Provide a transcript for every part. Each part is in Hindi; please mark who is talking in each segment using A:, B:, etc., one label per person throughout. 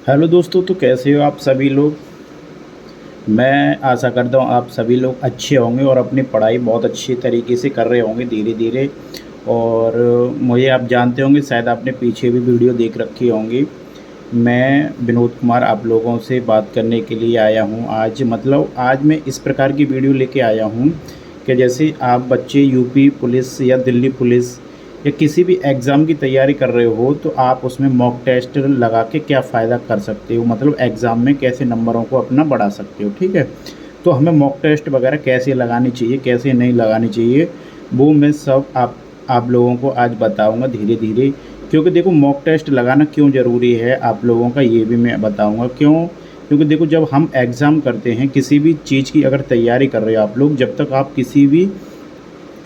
A: हेलो दोस्तों, तो कैसे हो आप सभी लोग। मैं आशा करता हूँ आप सभी लोग अच्छे होंगे और अपनी पढ़ाई बहुत अच्छी तरीके से कर रहे होंगे धीरे धीरे। और मुझे आप जानते होंगे, शायद आपने पीछे भी वीडियो देख रखी होंगी। मैं विनोद कुमार आप लोगों से बात करने के लिए आया हूँ आज। आज मैं इस प्रकार की वीडियो लेके आया हूँ कि जैसे आप बच्चे यूपी पुलिस या दिल्ली पुलिस या किसी भी एग्ज़ाम की तैयारी कर रहे हो, तो आप उसमें मॉक टेस्ट लगा के क्या फ़ायदा कर सकते हो, मतलब एग्ज़ाम में कैसे नंबरों को अपना बढ़ा सकते हो। ठीक है, तो हमें मॉक टेस्ट वगैरह कैसे लगानी चाहिए, कैसे नहीं लगानी चाहिए, वो मैं सब आप लोगों को आज बताऊंगा धीरे धीरे। क्योंकि देखो, मॉक टेस्ट लगाना क्यों ज़रूरी है आप लोगों का, ये भी मैं बताऊंगा क्यों। क्योंकि देखो, जब हम एग्ज़ाम करते हैं, किसी भी चीज़ की अगर तैयारी कर रहे हो आप लोग, जब तक आप किसी भी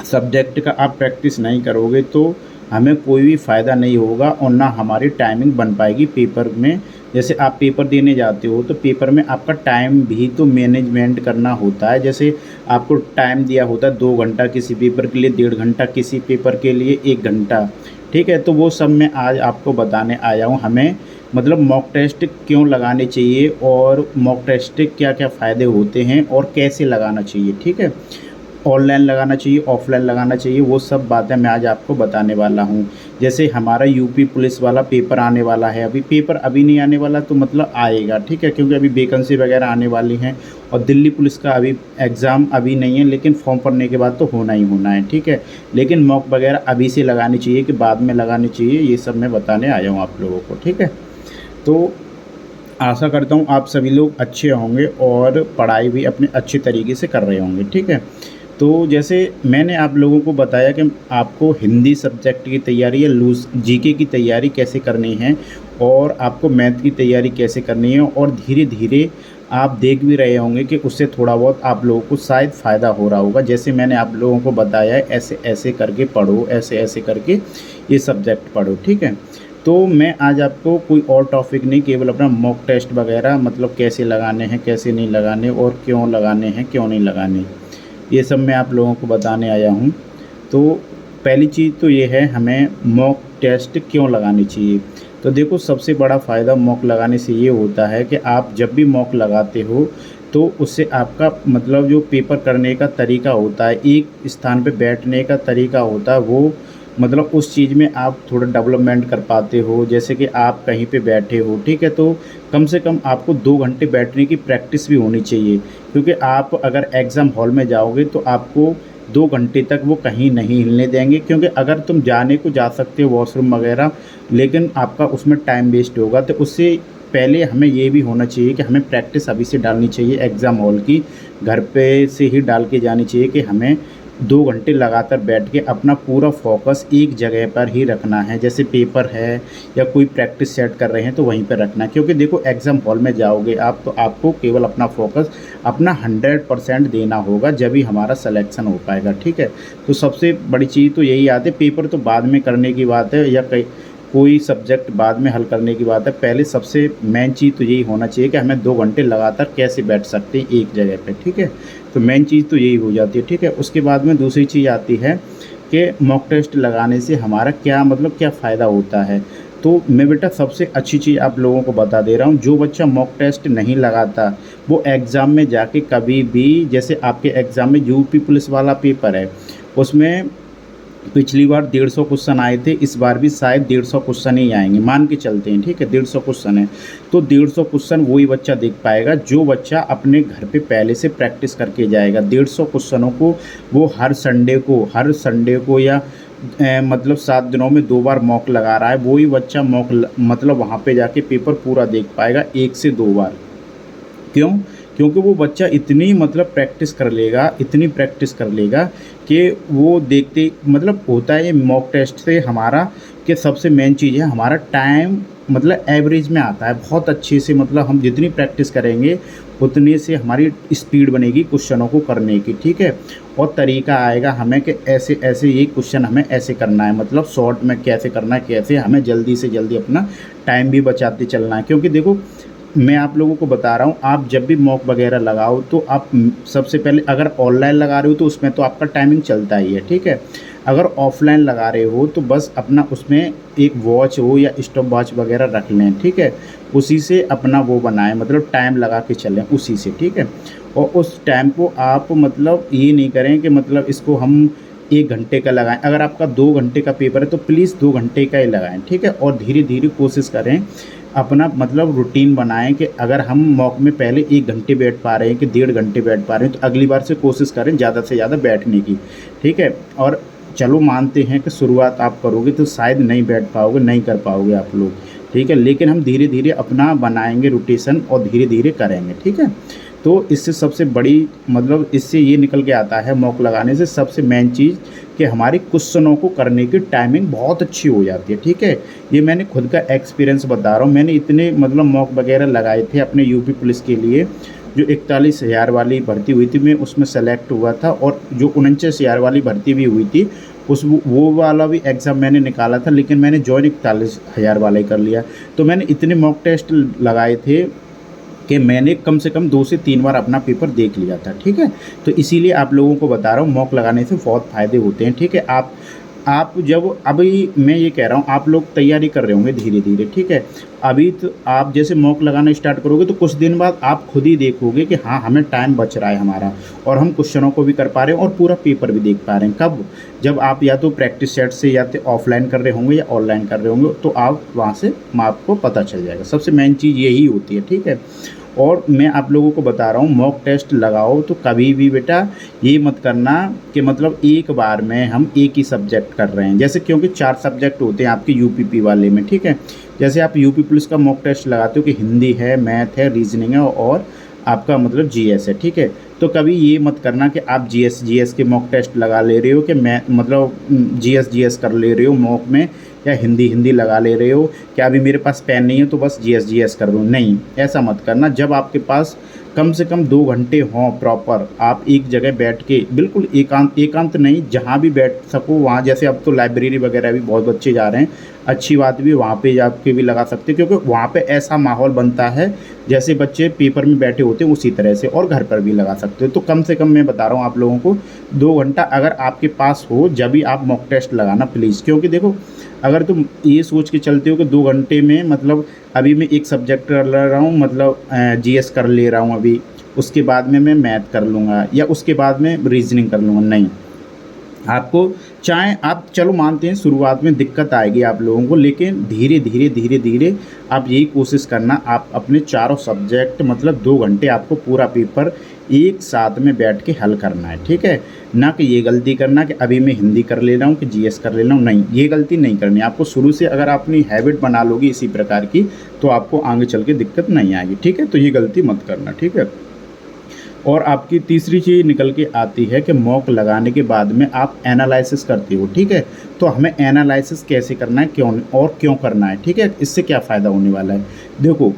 A: सब्जेक्ट का आप प्रैक्टिस नहीं करोगे तो हमें कोई भी फ़ायदा नहीं होगा और ना हमारी टाइमिंग बन पाएगी पेपर में। जैसे आप पेपर देने जाते हो तो पेपर में आपका टाइम भी तो मैनेजमेंट करना होता है। जैसे आपको टाइम दिया होता है 2 घंटा किसी पेपर के लिए, 1.5 घंटा किसी पेपर के लिए, 1 घंटा। ठीक है, तो वो सब मैं आज आपको बताने आया हूँ। हमें मतलब मॉक टेस्ट क्यों लगाने चाहिए और मॉक टेस्ट के क्या क्या फ़ायदे होते हैं और कैसे लगाना चाहिए। ठीक है, ऑनलाइन लगाना चाहिए, ऑफलाइन लगाना चाहिए, वो सब बातें मैं आज आपको बताने वाला हूँ। जैसे हमारा यूपी पुलिस वाला पेपर आने वाला है, अभी पेपर अभी नहीं आने वाला तो मतलब आएगा। ठीक है, क्योंकि अभी वैकेंसी वगैरह आने वाली हैं। और दिल्ली पुलिस का अभी एग्ज़ाम अभी नहीं है, लेकिन फॉर्म भरने के बाद तो होना ही होना है। ठीक है, लेकिन मॉक वगैरह अभी से लगानी चाहिए कि बाद में लगानी चाहिए, ये सब मैं बताने आया हूँ आप लोगों को। ठीक है, तो आशा करता हूँ आप सभी लोग अच्छे होंगे और पढ़ाई भी अपने अच्छे तरीके से कर रहे होंगे। ठीक है, तो जैसे मैंने आप लोगों को बताया कि आपको हिंदी सब्जेक्ट की तैयारी या लूज़ जीके की तैयारी कैसे करनी है और आपको मैथ की तैयारी कैसे करनी है, और धीरे धीरे आप देख भी रहे होंगे कि उससे थोड़ा बहुत आप लोगों को शायद फ़ायदा हो रहा होगा। जैसे मैंने आप लोगों को बताया है, ऐसे ऐसे करके पढ़ो, ऐसे ऐसे करके ये सब्जेक्ट पढ़ो। ठीक है, तो मैं आज आपको कोई और टॉपिक नहीं, केवल अपना मॉक टेस्ट वगैरह मतलब कैसे लगाने हैं, कैसे नहीं लगाने और क्यों लगाने हैं, क्यों नहीं लगाने, ये सब मैं आप लोगों को बताने आया हूँ। तो पहली चीज़ तो ये है, हमें मॉक टेस्ट क्यों लगानी चाहिए। तो देखो, सबसे बड़ा फ़ायदा मॉक लगाने से ये होता है कि आप जब भी मॉक लगाते हो तो उससे आपका मतलब जो पेपर करने का तरीका होता है, एक स्थान पे बैठने का तरीका होता है, वो मतलब उस चीज़ में आप थोड़ा डेवलपमेंट कर पाते हो। जैसे कि आप कहीं पे बैठे हो, ठीक है, तो कम से कम आपको 2 घंटे बैठने की प्रैक्टिस भी होनी चाहिए। क्योंकि आप अगर एग्ज़ाम हॉल में जाओगे तो आपको 2 घंटे तक वो कहीं नहीं हिलने देंगे। क्योंकि अगर तुम जाने को जा सकते हो वॉशरूम वगैरह, लेकिन आपका उसमें टाइम वेस्ट होगा। तो उससे पहले हमें ये भी होना चाहिए कि हमें प्रैक्टिस अभी से डालनी चाहिए एग्ज़ाम हॉल की, घर पे से ही डाल के जानी चाहिए कि हमें 2 घंटे लगातार बैठ के अपना पूरा फोकस एक जगह पर ही रखना है। जैसे पेपर है या कोई प्रैक्टिस सेट कर रहे हैं तो वहीं पर रखना है। क्योंकि देखो, एग्ज़ाम हॉल में जाओगे आप तो आपको केवल अपना फोकस अपना 100% देना होगा, जब ही हमारा सिलेक्शन हो पाएगा। ठीक है, तो सबसे बड़ी चीज़ तो यही आती है। पेपर तो बाद में करने की बात है, या कोई सब्जेक्ट बाद में हल करने की बात है। पहले सबसे मेन चीज़ तो यही होना चाहिए कि हमें 2 घंटे लगातार कैसे बैठ सकते हैं एक जगह पे। ठीक है, तो मेन चीज़ तो यही हो जाती है। ठीक है, उसके बाद में दूसरी चीज़ आती है कि मॉक टेस्ट लगाने से हमारा क्या मतलब क्या फ़ायदा होता है। तो मैं बेटा सबसे अच्छी चीज़ आप लोगों को बता दे रहा हूँ, जो बच्चा मॉक टेस्ट नहीं लगाता वो एग्ज़ाम में जाके कभी भी, जैसे आपके एग्ज़ाम में यूपी पुलिस वाला पेपर है, उसमें पिछली बार 150 क्वेश्चन आए थे, इस बार भी शायद 150 क्वेश्चन ही आएंगे, मान के चलते हैं। ठीक है, 150 क्वेश्चन है तो 150 क्वेश्चन वही बच्चा देख पाएगा जो बच्चा अपने घर पे पहले से प्रैक्टिस करके जाएगा। 150 क्वेश्चनों को वो हर संडे को या मतलब 7 दिनों में 2 बार मॉक लगा रहा है, वही बच्चा मतलब वहाँ पे जाके पेपर पूरा देख पाएगा 1 से 2 बार। क्यों? क्योंकि वो बच्चा इतनी मतलब प्रैक्टिस कर लेगा, इतनी प्रैक्टिस कर लेगा कि वो देखते मतलब होता है ये मॉक टेस्ट से हमारा कि सबसे मेन चीज़ है हमारा टाइम मतलब एवरेज में आता है बहुत अच्छे से। मतलब हम जितनी प्रैक्टिस करेंगे उतने से हमारी स्पीड बनेगी क्वेश्चनों को करने की। ठीक है, और तरीका आएगा हमें कि ऐसे ऐसे ये क्वेश्चन हमें ऐसे करना है, मतलब शॉर्ट में कैसे करना है, कैसे हमें जल्दी से जल्दी अपना टाइम भी बचाते चलना है। क्योंकि देखो, मैं आप लोगों को बता रहा हूँ, आप जब भी मॉक वगैरह लगाओ तो आप सबसे पहले अगर ऑनलाइन लगा रहे हो तो उसमें तो आपका टाइमिंग चलता ही है। ठीक है, अगर ऑफलाइन लगा रहे हो तो बस अपना उसमें एक वॉच हो या स्टॉप वॉच वगैरह रख लें, ठीक है। उसी से अपना वो बनाएं, मतलब टाइम लगा के चलें उसी से, ठीक है। और उस टाइम को आप मतलब ये नहीं करें कि मतलब इसको हम 1 घंटे का लगाएं। अगर आपका 2 घंटे का पेपर है तो प्लीज़ 2 घंटे का ही लगाएं, ठीक है। और धीरे धीरे कोशिश करें, अपना मतलब रूटीन बनाएं कि अगर हम मॉक में पहले 1 घंटे बैठ पा रहे हैं कि 1.5 घंटे बैठ पा रहे हैं, तो अगली बार से कोशिश करें ज़्यादा से ज़्यादा बैठने की, ठीक है। और चलो मानते हैं कि शुरुआत आप करोगे तो शायद नहीं बैठ पाओगे, नहीं कर पाओगे आप लोग, ठीक है। लेकिन हम धीरे धीरे अपना बनाएंगे रोटेशन और धीरे धीरे करेंगे, ठीक है। तो इससे सबसे बड़ी मतलब इससे ये निकल के आता है मॉक लगाने से सबसे मेन चीज़ कि हमारे क्वेश्चनों को करने की टाइमिंग बहुत अच्छी हो जाती है, ठीक है। ये मैंने खुद का एक्सपीरियंस बता रहा हूँ। मैंने इतने मतलब मॉक वगैरह लगाए थे अपने यूपी पुलिस के लिए। जो 41,000 वाली भर्ती हुई थी मैं उसमें सेलेक्ट हुआ था, और जो 49,000 वाली भर्ती भी हुई थी उस वो वाला भी एग्ज़ाम मैंने निकाला था, लेकिन मैंने जॉइन 41,000 वाला ही कर लिया। तो मैंने इतने मॉक टेस्ट लगाए थे कि मैंने कम से कम 2 से 3 बार अपना पेपर देख लिया था, ठीक है। तो इसीलिए आप लोगों को बता रहा हूँ मॉक लगाने से बहुत फ़ायदे होते हैं, ठीक है। आप जब अभी मैं ये कह रहा हूँ आप लोग तैयारी कर रहे होंगे धीरे धीरे, ठीक है। अभी तो आप जैसे मॉक लगाना स्टार्ट करोगे तो कुछ दिन बाद आप खुद ही देखोगे कि हाँ हमें टाइम बच रहा है हमारा, और हम क्वेश्चनों को भी कर पा रहे हैं और पूरा पेपर भी देख पा रहे हैं। कब? जब आप या तो प्रैक्टिस सेट से या तो ऑफलाइन कर रहे होंगे या ऑनलाइन कर रहे होंगे, तो आप वहाँ से आपको पता चल जाएगा। सबसे मेन चीज़ यही होती है, ठीक है। और मैं आप लोगों को बता रहा हूँ मॉक टेस्ट लगाओ तो कभी भी बेटा ये मत करना कि मतलब एक बार में हम एक ही सब्जेक्ट कर रहे हैं, जैसे क्योंकि 4 सब्जेक्ट होते हैं आपके यूपीपी वाले में, ठीक है। जैसे आप यूपी पुलिस का मॉक टेस्ट लगाते हो कि हिंदी है, मैथ है, रीजनिंग है और आपका मतलब जीएस है, ठीक है। तो कभी ये मत करना कि आप जीएस के मॉक टेस्ट लगा ले रहे हो कि मैं मतलब जीएस कर ले रहे हो मॉक में, या हिंदी लगा ले रहे हो कि अभी मेरे पास पेन नहीं है तो बस जीएस कर दूँ। नहीं, ऐसा मत करना। जब आपके पास कम से कम 2 घंटे हों प्रॉपर, आप एक जगह बैठ के बिल्कुल एकांत नहीं, जहाँ भी बैठ सको वहाँ, जैसे अब तो लाइब्रेरी वगैरह भी बहुत बच्चे जा रहे हैं, अच्छी बात भी, वहाँ पे जाके भी लगा सकते हैं, क्योंकि वहाँ पे ऐसा माहौल बनता है जैसे बच्चे पेपर में बैठे होते हैं उसी तरह से, और घर पर भी लगा सकते हो। तो कम से कम मैं बता रहा हूँ आप लोगों को 2 घंटा अगर आपके पास हो जब भी आप मॉक टेस्ट लगाना प्लीज़। क्योंकि देखो अगर तुम ये सोच के चलते हो कि 2 घंटे में मतलब अभी मैं एक सब्जेक्ट कर ले रहा हूँ, मतलब जीएस कर ले रहा हूँ अभी, उसके बाद में मैं मैथ कर लूँगा या उसके बाद में रीजनिंग कर लूँगा, नहीं। आपको चाहे आप चलो मानते हैं शुरुआत में दिक्कत आएगी आप लोगों को, लेकिन धीरे धीरे आप यही कोशिश करना, आप अपने चारों सब्जेक्ट मतलब 2 घंटे आपको पूरा पेपर एक साथ में बैठ के हल करना है, ठीक है। ना कि ये गलती करना कि अभी मैं हिंदी कर ले रहा हूँ कि जीएस कर ले रहा हूँ, नहीं, ये गलती नहीं करनी आपको। शुरू से अगर आप अपनी हैबिट बना लोगे इसी प्रकार की तो आपको आगे चल के दिक्कत नहीं आएगी, ठीक है। तो ये गलती मत करना, ठीक है। और आपकी तीसरी चीज़ निकल के आती है कि मॉक लगाने के बाद में आप एनालिसिस करते हो, ठीक है। तो हमें एनालिसिस कैसे करना है, क्यों करना है, ठीक है। इससे क्या फ़ायदा होने वाला है, देखो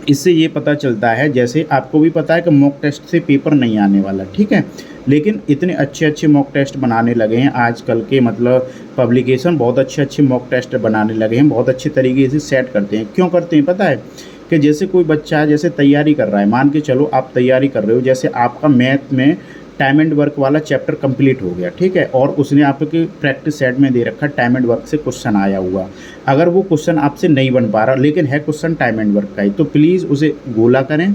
A: इससे ये पता चलता है, जैसे आपको भी पता है कि मॉक टेस्ट से पेपर नहीं आने वाला, ठीक है। लेकिन इतने अच्छे मॉक टेस्ट बनाने लगे हैं आजकल के मतलब पब्लिकेशन, बहुत अच्छे मॉक टेस्ट बनाने लगे हैं, बहुत अच्छे तरीके से सेट करते हैं। क्यों करते हैं पता है? कि जैसे कोई बच्चा जैसे तैयारी कर रहा है, मान के चलो आप तैयारी कर रहे हो, जैसे आपका मैथ में टाइम एंड वर्क वाला चैप्टर कंप्लीट हो गया, ठीक है, और उसने आपके प्रैक्टिस सेट में दे रखा टाइम एंड वर्क से क्वेश्चन आया हुआ। अगर वो क्वेश्चन आपसे नहीं बन पा रहा लेकिन है क्वेश्चन टाइम एंड वर्क का ही, तो प्लीज़ उसे गोला करें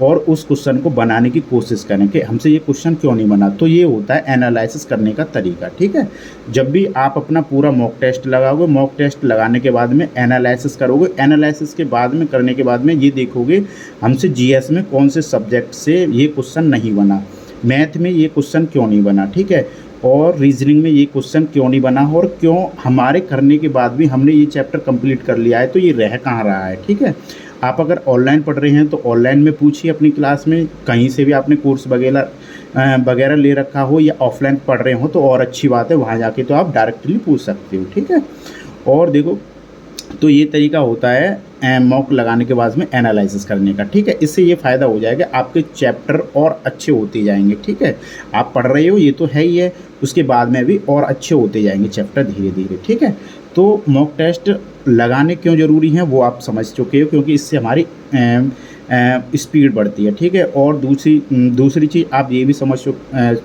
A: और उस क्वेश्चन को बनाने की कोशिश करें कि हमसे ये क्वेश्चन क्यों नहीं बना। तो ये होता है एनालिसिस करने का तरीका, ठीक है। जब भी आप अपना पूरा मॉक टेस्ट लगाओगे, मॉक टेस्ट लगाने के बाद में एनालिसिस करोगे, एनालिसिस के बाद में करने के बाद में ये देखोगे हमसे जीएस में कौन से सब्जेक्ट से ये क्वेश्चन नहीं बना, मैथ में ये क्वेश्चन क्यों नहीं बना, ठीक है, और रीजनिंग में ये क्वेश्चन क्यों नहीं बना, और क्यों हमारे करने के बाद भी हमने ये चैप्टर कंप्लीट कर लिया है, तो ये रह कहाँ रहा है, ठीक है। आप अगर ऑनलाइन पढ़ रहे हैं तो ऑनलाइन में पूछिए अपनी क्लास में, कहीं से भी आपने कोर्स वगैरह ले रखा हो, या ऑफलाइन पढ़ रहे हो तो और अच्छी बात है, वहाँ जाके तो आप डायरेक्टली पूछ सकते हो, ठीक है। और देखो तो ये तरीका होता है मॉक लगाने के बाद में एनालिसिस करने का, ठीक है। इससे ये फ़ायदा हो जाएगा आपके चैप्टर और अच्छे होते जाएंगे, ठीक है। आप पढ़ रहे हो ये तो है ही है, उसके बाद में भी और अच्छे होते जाएंगे चैप्टर धीरे धीरे, ठीक है। तो मॉक टेस्ट लगाने क्यों ज़रूरी हैं वो आप समझ चुके हो, क्योंकि इससे हमारी स्पीड बढ़ती है, ठीक है। और दूसरी चीज़ आप ये भी समझ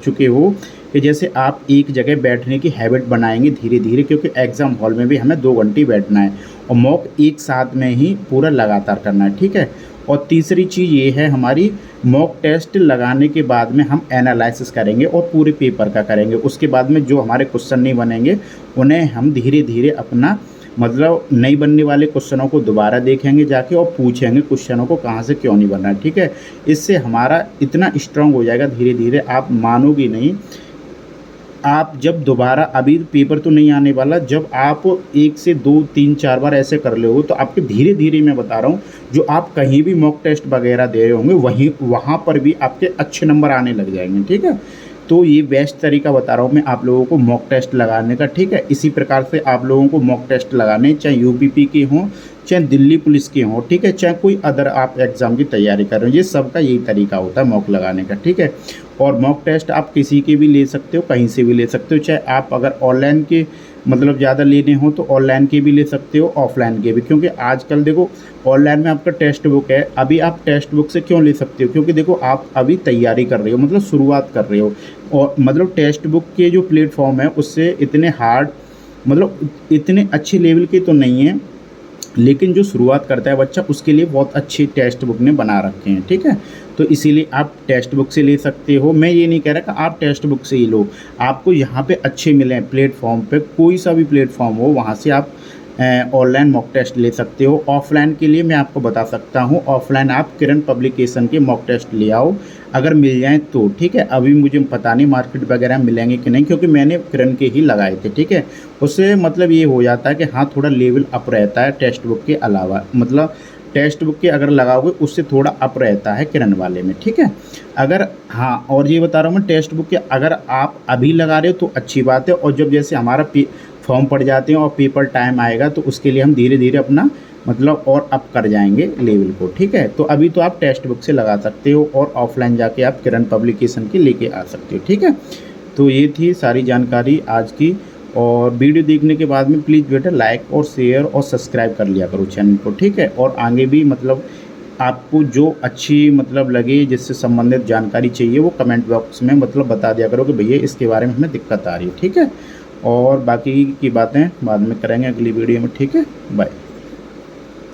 A: चुके हो कि जैसे आप एक जगह बैठने की हैबिट बनाएंगे धीरे धीरे, क्योंकि एग्ज़ाम हॉल में भी हमें 2 घंटे बैठना है और मॉक एक साथ में ही पूरा लगातार करना है, ठीक है। और तीसरी चीज़ ये है हमारी, मॉक टेस्ट लगाने के बाद में हम एनालिसिस करेंगे और पूरे पेपर का करेंगे। उसके बाद में जो हमारे क्वेश्चन नहीं बनेंगे उन्हें हम धीरे धीरे अपना मतलब नहीं बनने वाले क्वेश्चनों को दोबारा देखेंगे जाके और पूछेंगे क्वेश्चनों को कहाँ से क्यों नहीं बना है, ठीक है। इससे हमारा इतना स्ट्रांग हो जाएगा धीरे धीरे, आप मानोगे नहीं। आप जब दोबारा, अभी पेपर तो नहीं आने वाला, जब आप 1 से 2 3 4 बार ऐसे कर ले हो तो आपके धीरे धीरे, मैं बता रहा हूँ, जो आप कहीं भी मॉक टेस्ट वगैरह दे रहे होंगे वहीं वहाँ पर भी आपके अच्छे नंबर आने लग जाएंगे, ठीक है। तो ये बेस्ट तरीका बता रहा हूँ मैं आप लोगों को मॉक टेस्ट लगाने का, ठीक है। इसी प्रकार से आप लोगों को मॉक टेस्ट लगाने, चाहे यूपीपी के हों, चाहे दिल्ली पुलिस के हों, ठीक है, चाहे कोई अदर आप एग्ज़ाम की तैयारी कर रहे हो, ये सबका यही तरीका होता है मॉक लगाने का, ठीक है। और मॉक टेस्ट आप किसी के भी ले सकते हो, कहीं से भी ले सकते हो, चाहे आप अगर ऑनलाइन के मतलब ज़्यादा लेने हो तो ऑनलाइन के भी ले सकते हो, ऑफलाइन के भी, क्योंकि आजकल देखो ऑनलाइन में आपका टेक्स्ट बुक है। अभी आप टेक्स्ट बुक से क्यों ले सकते हो, क्योंकि देखो आप अभी तैयारी कर रहे हो, मतलब शुरुआत कर रहे हो, और मतलब टेक्स्ट बुक के जो प्लेटफॉर्म है उससे इतने हार्ड, मतलब इतने अच्छे लेवल के तो नहीं है, लेकिन जो शुरुआत करता है बच्चा उसके लिए बहुत अच्छी टेक्स्ट बुक ने बना रखे हैं, ठीक है। तो इसीलिए आप टेक्स्ट बुक से ले सकते हो। मैं ये नहीं कह रहा कि आप टेक्स्ट बुक से ही लो, आपको यहाँ पे अच्छे मिले हैं प्लेटफॉर्म पे, कोई सा भी प्लेटफॉर्म हो वहाँ से आप ऑनलाइन मॉक टेस्ट ले सकते हो। ऑफलाइन के लिए मैं आपको बता सकता हूँ, ऑफलाइन आप किरण पब्लिकेशन के मॉक टेस्ट ले आओ, अगर मिल जाएँ तो, ठीक है। अभी मुझे पता नहीं मार्केट वगैरह मिलेंगे कि नहीं, क्योंकि मैंने किरण के ही लगाए थे, ठीक है। उससे मतलब ये हो जाता है कि हाँ थोड़ा लेवल अप रहता है टेक्स्ट बुक के अलावा, मतलब टेक्स्ट बुक के अगर लगाओगे उससे थोड़ा अप रहता है किरण वाले में, ठीक है। अगर हाँ, और ये बता रहा हूँ मैं, टेक्स्ट बुक के अगर आप अभी लगा रहे हो तो अच्छी बात है, और जब जैसे हमारा फॉर्म पड़ जाते हैं और पेपर टाइम आएगा तो उसके लिए हम धीरे धीरे अपना मतलब और अप कर जाएंगे लेवल को, ठीक है। तो अभी तो आप टेक्स्ट बुक से लगा सकते हो और ऑफलाइन जाके आप किरण पब्लिकेशन की लेके आ सकते हो, ठीक है। तो ये थी सारी जानकारी आज की, और वीडियो देखने के बाद में प्लीज़ बेटा लाइक और शेयर और सब्सक्राइब कर लिया करो चैनल को, ठीक है। और आगे भी मतलब आपको जो अच्छी मतलब लगे, जिससे संबंधित जानकारी चाहिए, वो कमेंट बॉक्स में मतलब बता दिया करो कि भैया इसके बारे में हमें दिक्कत आ रही है, ठीक है। और बाकी की बातें बाद में करेंगे अगली वीडियो में, ठीक है। बाय।